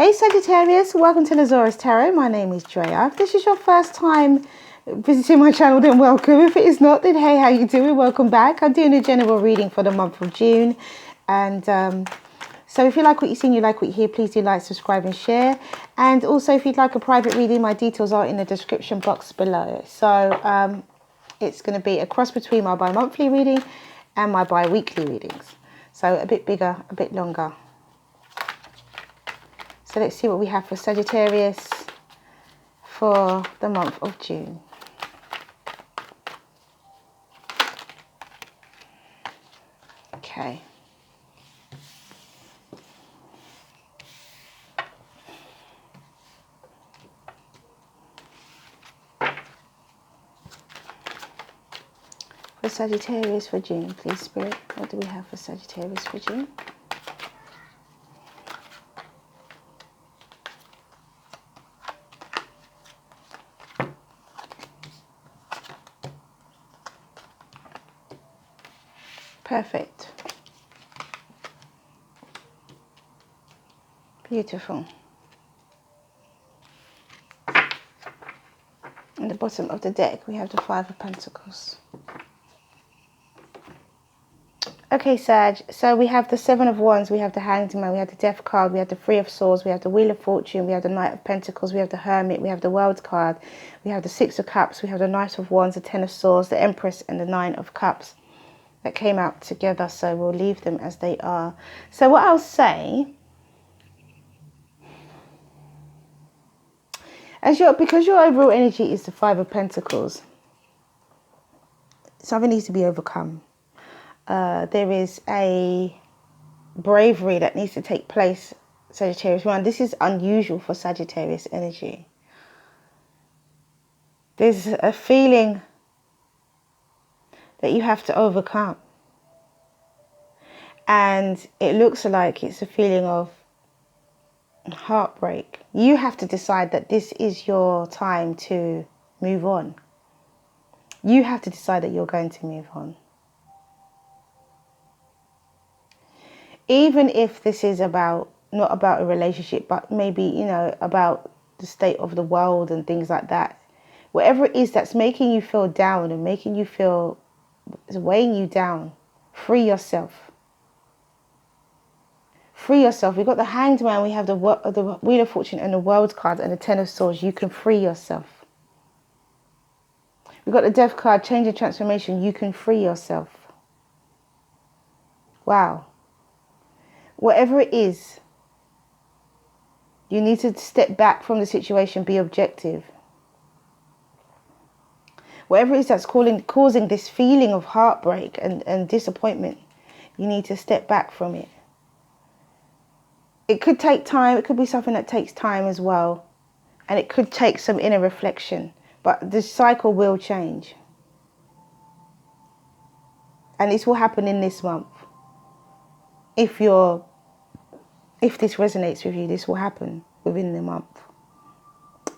Hey Sagittarius, welcome to the Zarious Tarot. My name is Drea. If this is your first time visiting my channel, then welcome. If it is not, then hey, how you doing? Welcome back. I'm doing a general reading for the month of June. And so if you like what you see and you like what you hear, please do like, subscribe and share. And also if you'd like a private reading, my details are in the description box below. So it's going to be a cross between my bi-monthly reading and my bi-weekly readings. So a bit bigger, a bit longer. So let's see what we have for Sagittarius for the month of June. Okay. For Sagittarius for June, please, Spirit. What do we have for Sagittarius for June? Perfect. Beautiful. At the bottom of the deck, we have the Five of Pentacles. Okay, Sag, so we have the Seven of Wands, we have the Hanged Man, we have the Death card, we have the Three of Swords, we have the Wheel of Fortune, we have the Knight of Pentacles, we have the Hermit, we have the World card, we have the Six of Cups, we have the Knight of Wands, the Ten of Swords, the Empress, and the Nine of Cups that came out together. So we'll leave them as they are. So what I'll say, because your overall energy is the Five of Pentacles, something needs to be overcome. There is a bravery that needs to take place, Sagittarius. One, this is unusual for Sagittarius energy. There's a feeling that you have to overcome. And it looks like it's a feeling of heartbreak. You have to decide that this is your time to move on. You have to decide that you're going to move on. Even if this is about, not about a relationship, but maybe, you know, about the state of the world and things like that. Whatever it is that's making you feel down and making you feel, is weighing you down, free yourself. Free yourself. We've got the Hanged Man, we have the Wheel of Fortune and the World card and the Ten of Swords. You can free yourself. We've got the Death card, Change and Transformation. You can free yourself. Wow. Whatever it is, you need to step back from the situation, be objective. Whatever it is that's causing this feeling of heartbreak and disappointment, you need to step back from it. It could take time. It could be something that takes time as well. And it could take some inner reflection. But the cycle will change. And this will happen in this month. If this resonates with you, this will happen within the month.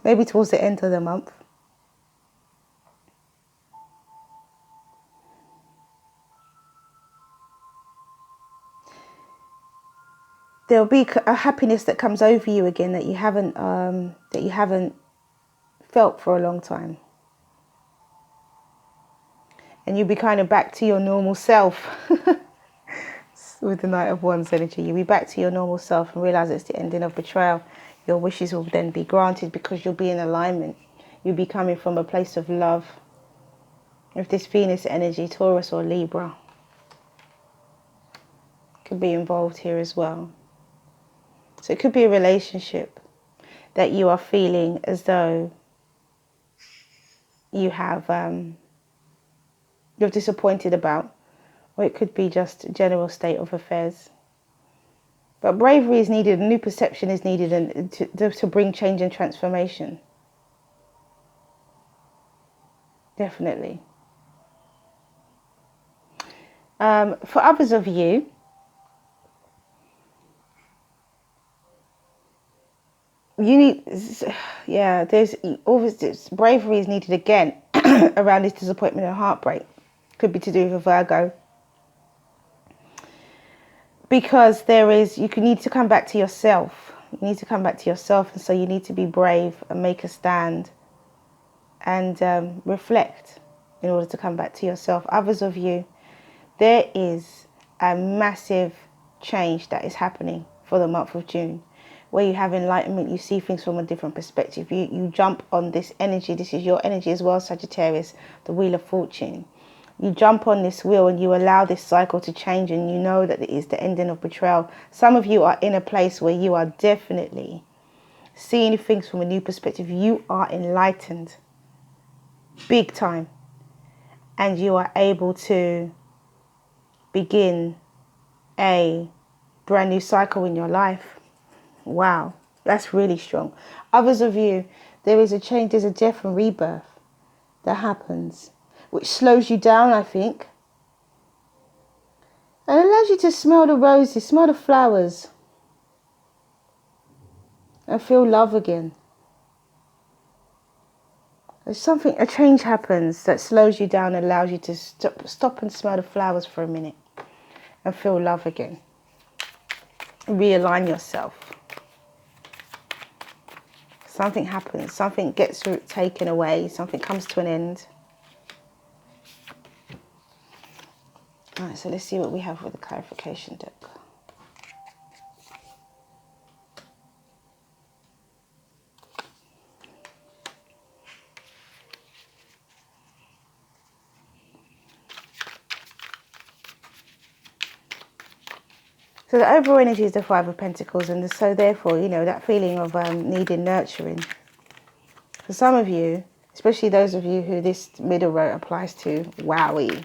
Maybe towards the end of the month. There'll be a happiness that comes over you again that you haven't felt for a long time. And you'll be kind of back to your normal self. With the Knight of Wands energy, you'll be back to your normal self and realize it's the ending of betrayal. Your wishes will then be granted because you'll be in alignment. You'll be coming from a place of love. With this Venus energy, Taurus or Libra could be involved here as well. So it could be a relationship that you are feeling as though you have, you're disappointed about. Or it could be just a general state of affairs. But bravery is needed, a new perception is needed and to bring change and transformation. Definitely. For others of you, there's always bravery is needed again around this disappointment and heartbreak. Could be to do with a Virgo. Because you need to come back to yourself. You need to come back to yourself, and so you need to be brave and make a stand and reflect in order to come back to yourself. Others of you, there is a massive change that is happening for the month of June, where you have enlightenment. You see things from a different perspective. You jump on this energy. This is your energy as well, Sagittarius, the Wheel of Fortune. You jump on this wheel and you allow this cycle to change, and you know that it is the ending of betrayal. Some of you are in a place where you are definitely seeing things from a new perspective. You are enlightened big time, and you are able to begin a brand new cycle in your life. Wow, that's really strong. Others of you, there is a change, there's a death and rebirth that happens, which slows you down, I think, and allows you to smell the roses, smell the flowers, and feel love again. There's something, a change happens that slows you down and allows you to stop and smell the flowers for a minute and feel love again. Realign yourself. Something happens, something gets taken away, something comes to an end. Alright, so let's see what we have with the clarification deck. So the overall energy is the Five of Pentacles, and so therefore, you know, that feeling of needing nurturing. For some of you, especially those of you who this middle row applies to, wowie.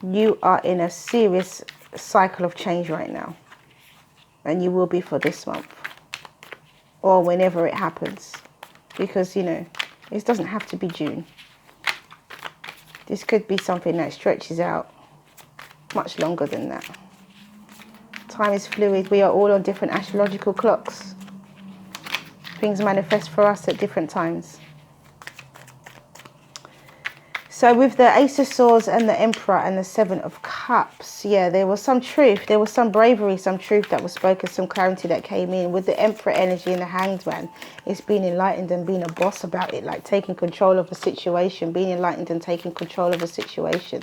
You are in a serious cycle of change right now. And you will be for this month. Or whenever it happens. Because, you know, it doesn't have to be June. This could be something that stretches out much longer than that. Time is fluid. We are all on different astrological clocks. Things manifest for us at different times. So with the Ace of Swords and the Emperor and the Seven of Cups, yeah, there was some truth. There was some bravery, some truth that was spoken, some clarity that came in. With the Emperor energy and the Hanged Man, it's being enlightened and being a boss about it, like taking control of a situation, being enlightened and taking control of a situation.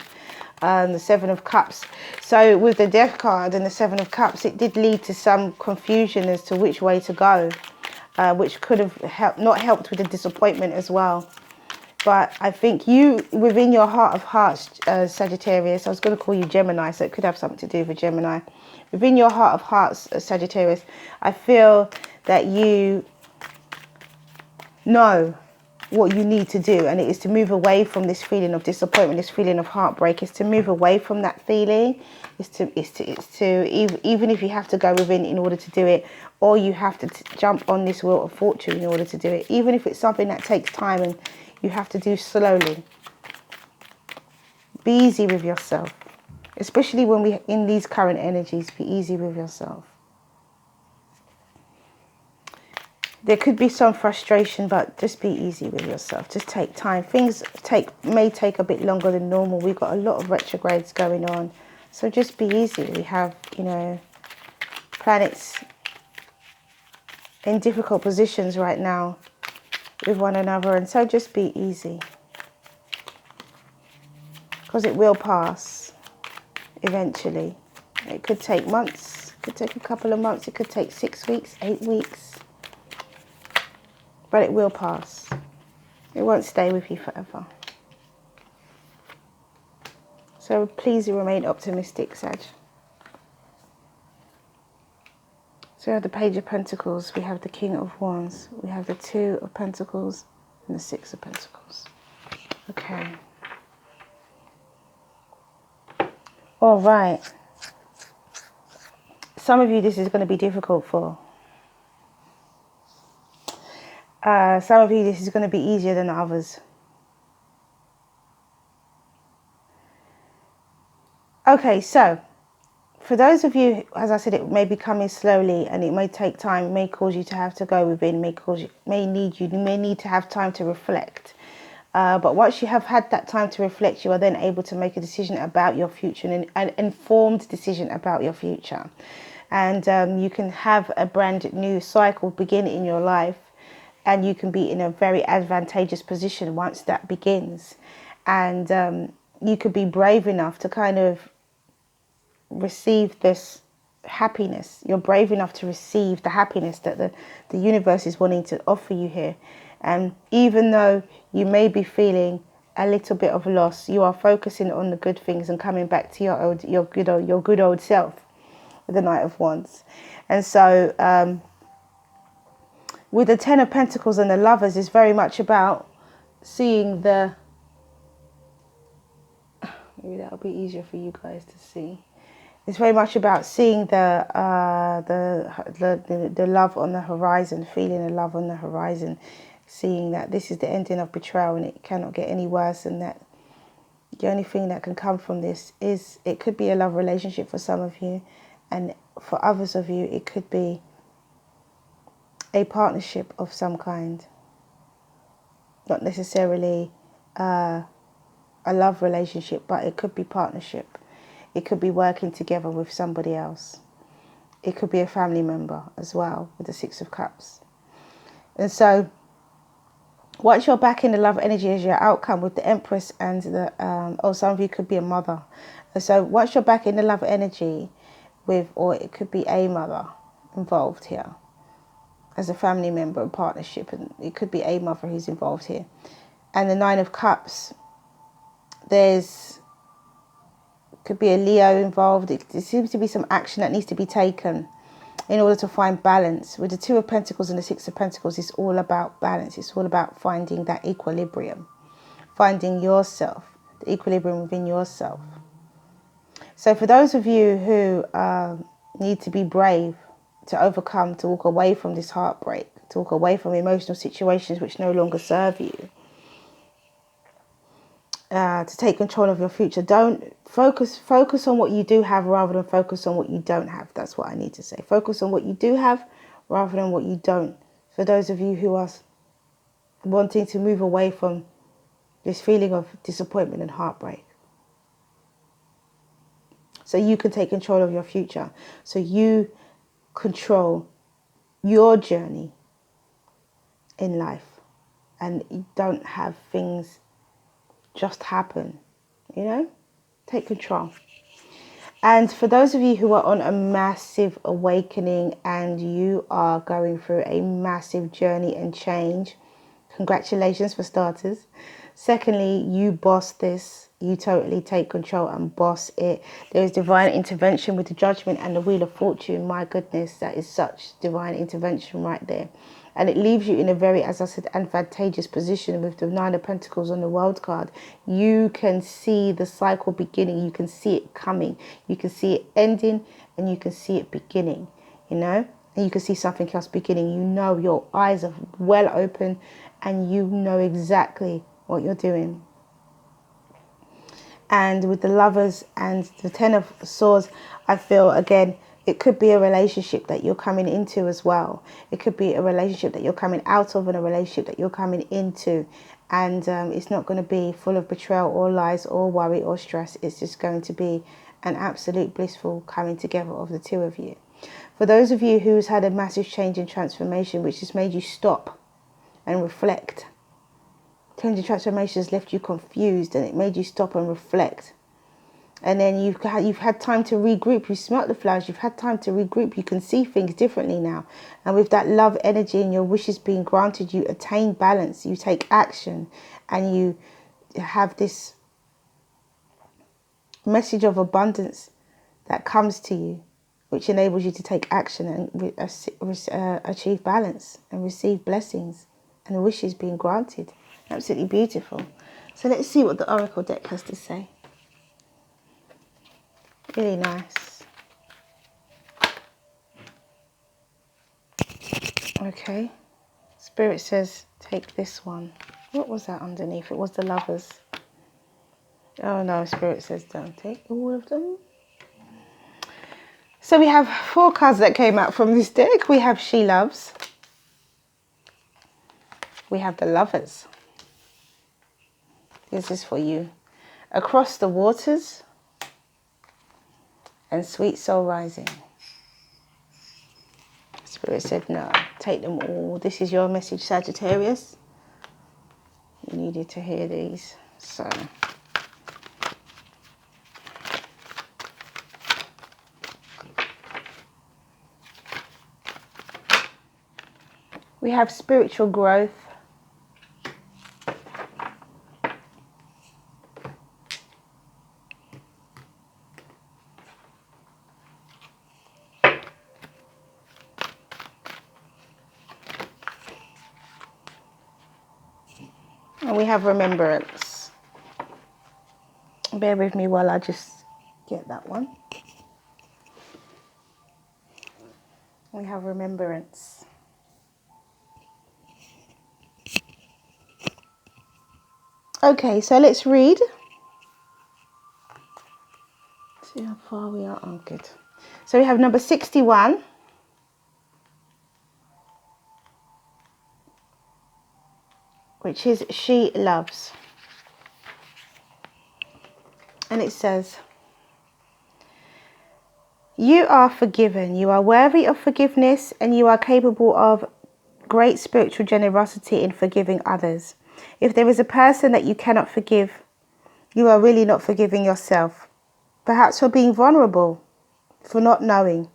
The Seven of Cups. So with the Death card and the Seven of Cups, it did lead to some confusion as to which way to go, which could have not helped with the disappointment as well. But I think you, within your heart of hearts, Sagittarius, I was going to call you Gemini, so it could have something to do with Gemini. Within your heart of hearts, Sagittarius, I feel that you know what you need to do, and it is to move away from this feeling of disappointment, this feeling of heartbreak. It's to move away from that feeling. It's to even if you have to go within in order to do it, or you have to jump on this wheel of fortune in order to do it, even if it's something that takes time and you have to do slowly. Be easy with yourself, especially when we in these current energies. Be easy with yourself. There could be some frustration, but just be easy with yourself. Just take time. Things may take a bit longer than normal. We've got a lot of retrogrades going on, so just be easy. We have, you know, planets in difficult positions right now with one another, and so just be easy, because it will pass eventually. It could take months, it could take a couple of months, it could take 6 weeks, 8 weeks, but it will pass. It won't stay with you forever. So please remain optimistic, Sag. So we have the Page of Pentacles, we have the King of Wands, we have the Two of Pentacles, and the Six of Pentacles. Okay. All right. Some of you, this is going to be difficult for. Some of you, this is going to be easier than others. Okay, so for those of you, as I said, it may be coming slowly and it may take time. It may cause you to have to go within. You may need to have time to reflect. But once you have had that time to reflect, you are then able to make a decision about your future, an informed decision about your future. And you can have a brand new cycle begin in your life, and you can be in a very advantageous position once that begins. And you could be brave enough to kind of receive this happiness. You're brave enough to receive the happiness that the universe is wanting to offer you here. And even though you may be feeling a little bit of loss, you are focusing on the good things and coming back to your good old self with the Knight of Wands. And so with the Ten of Pentacles and the Lovers, is very much about seeing the, maybe that'll be easier for you guys to see. It's very much about seeing the love on the horizon, feeling the love on the horizon, seeing that this is the ending of betrayal and it cannot get any worse, and that the only thing that can come from this is, it could be a love relationship for some of you, and for others of you it could be a partnership of some kind. Not necessarily a love relationship, but it could be partnership. It could be working together with somebody else. It could be a family member as well, with the Six of Cups. And so once you're back in the love energy as your outcome with the Empress and the, some of you could be a mother. And so once you're back in the love energy with, or it could be a mother involved here as a family member and partnership, and it could be a mother who's involved here. And the Nine of Cups, could be a Leo involved. There seems to be some action that needs to be taken in order to find balance. With the Two of Pentacles and the Six of Pentacles, it's all about balance. It's all about finding that equilibrium, finding yourself, the equilibrium within yourself. So for those of you who need to be brave, to overcome, to walk away from this heartbreak, to walk away from emotional situations which no longer serve you, to take control of your future. Don't focus on what you do have rather than focus on what you don't have. That's what I need to say. Focus on what you do have rather than what you don't. For those of you who are wanting to move away from this feeling of disappointment and heartbreak, so you can take control of your future, so you control your journey in life, and you don't have things just happen, you know. Take control. And for those of you who are on a massive awakening and you are going through a massive journey and change, congratulations for starters. Secondly, you boss this. You totally take control and boss it. There is divine intervention with the Judgment and the Wheel of Fortune. My goodness, that is such divine intervention right there. And it leaves you in a very, as I said, advantageous position with the Nine of Pentacles on the World card. You can see the cycle beginning. You can see it coming. You can see it ending and you can see it beginning, you know. And you can see something else beginning. You know, your eyes are well open and you know exactly what you're doing. And with the Lovers and the Ten of Swords, I feel, again, it could be a relationship that you're coming into as well. It could be a relationship that you're coming out of and a relationship that you're coming into. And it's not going to be full of betrayal or lies or worry or stress. It's just going to be an absolute blissful coming together of the two of you. For those of you who's had a massive change and transformation, which has made you stop and reflect. Change and transformation has left you confused and it made you stop and reflect. And then you've had time to regroup. You smelt the flowers. You've had time to regroup. You can see things differently now. And with that love energy and your wishes being granted, you attain balance. You take action. And you have this message of abundance that comes to you, which enables you to take action and achieve balance and receive blessings and wishes being granted. Absolutely beautiful. So let's see what the Oracle deck has to say. Really nice. Okay. Spirit says take this one. What was that underneath? It was the Lovers. Oh no, Spirit says don't take all of them. So we have 4 cards that came out from this deck. We have She Loves. We have the Lovers. This is for you. Across the Waters and Sweet Soul Rising. Spirit said, no, take them all. This is your message, Sagittarius. You needed to hear these. So we have spiritual growth. And we have remembrance. Bear with me while I just get that one. We have remembrance. Okay, so let's read. See how far we are. Oh, good. So we have number 61. Which is she loves. And it says, you are forgiven. You are worthy of forgiveness, and you are capable of great spiritual generosity in forgiving others. If there is a person that you cannot forgive, you are really not forgiving yourself. Perhaps for being vulnerable, for not knowing,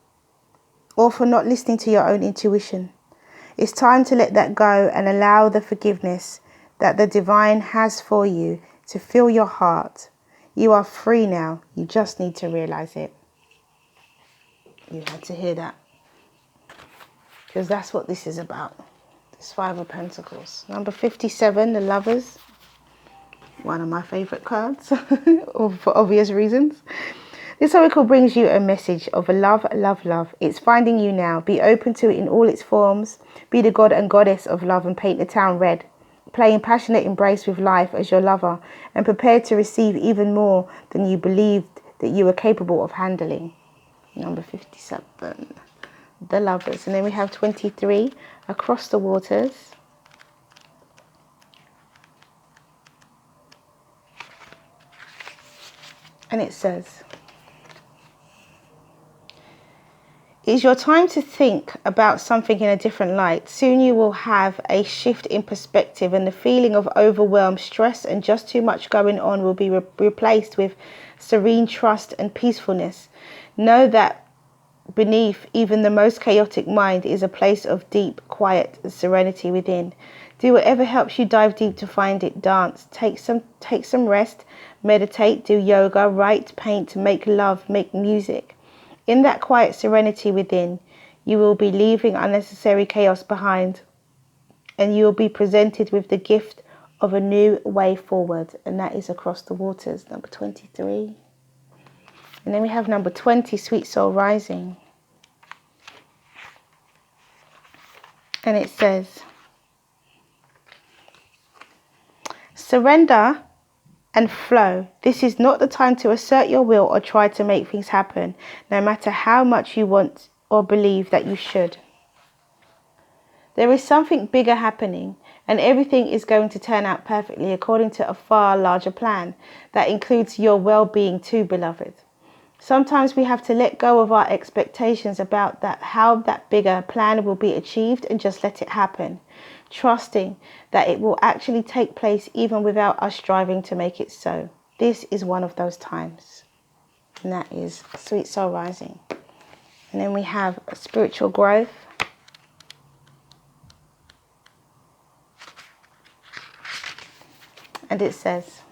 or for not listening to your own intuition. It's time to let that go and allow the forgiveness that the divine has for you to fill your heart. You are free now. You just need to realize it. You had to hear that. Because that's what this is about. This Five of Pentacles. Number 57, the Lovers. One of my favourite cards. For obvious reasons. This oracle brings you a message of love, love, love. It's finding you now. Be open to it in all its forms. Be the god and goddess of love and paint the town red. Play in passionate embrace with life as your lover and prepare to receive even more than you believed that you were capable of handling. Number 57, the Lovers. And then we have 23, across the waters. And it says, it's your time to think about something in a different light. Soon you will have a shift in perspective, and the feeling of overwhelmed stress and just too much going on will be replaced with serene trust and peacefulness. Know that beneath even the most chaotic mind is a place of deep, quiet serenity within. Do whatever helps you dive deep to find it. Dance, take some rest, meditate, do yoga, write, paint, make love, make music. In that quiet serenity within, you will be leaving unnecessary chaos behind, and you will be presented with the gift of a new way forward, and that is across the waters, number 23. And then we have number 20, Sweet Soul Rising. And it says, surrender and flow. This is not the time to assert your will or try to make things happen, no matter how much you want or believe that you should. There is something bigger happening, and everything is going to turn out perfectly according to a far larger plan that includes your well-being too, beloved. Sometimes we have to let go of our expectations about how that bigger plan will be achieved and just let it happen, trusting that it will actually take place even without us striving to make it so. This is one of those times. And that is Sweet Soul Rising. And then we have spiritual growth. And it says,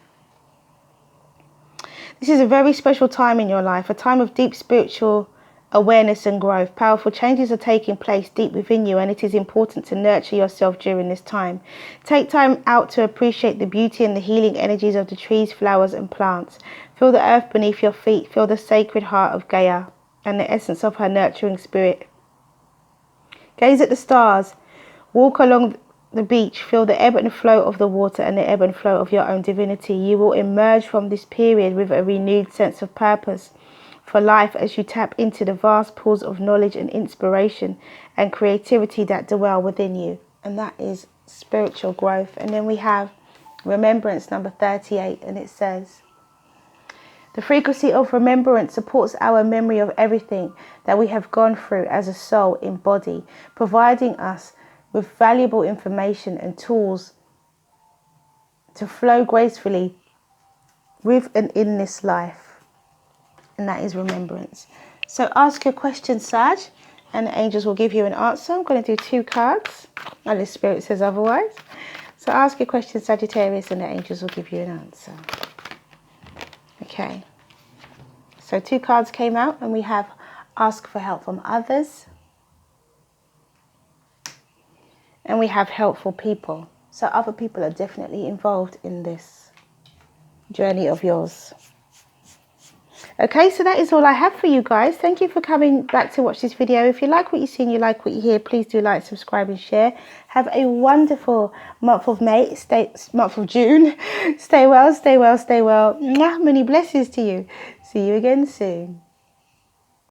this is a very special time in your life, a time of deep spiritual awareness and growth. Powerful changes are taking place deep within you, and it is important to nurture yourself during this time. Take time out to appreciate the beauty and the healing energies of the trees, flowers and plants. Feel the earth beneath your feet. Feel the sacred heart of Gaia and the essence of her nurturing spirit. Gaze at the stars. Walk along the beach. Feel the ebb and flow of the water and the ebb and flow of your own divinity. You will emerge from this period with a renewed sense of purpose for life as you tap into the vast pools of knowledge and inspiration and creativity that dwell within you. And that is spiritual growth. And then we have remembrance, number 38, and it says, The frequency of remembrance supports our memory of everything that we have gone through as a soul in body, providing us with valuable information and tools to flow gracefully with and in this life. And that is remembrance. So ask your question, Sag, and the angels will give you an answer. I'm going to do 2 cards, unless Spirit says otherwise. So ask your question, Sagittarius, and the angels will give you an answer. Okay. So 2 cards came out, and we have ask for help from others. And we have helpful people. So other people are definitely involved in this journey of yours. Okay, so that is all I have for you guys. Thank you for coming back to watch this video. If you like what you see and you like what you hear, please do like, subscribe and share. Have a wonderful month of month of June. Stay well, stay well, stay well. Mwah, many blessings to you. See you again soon.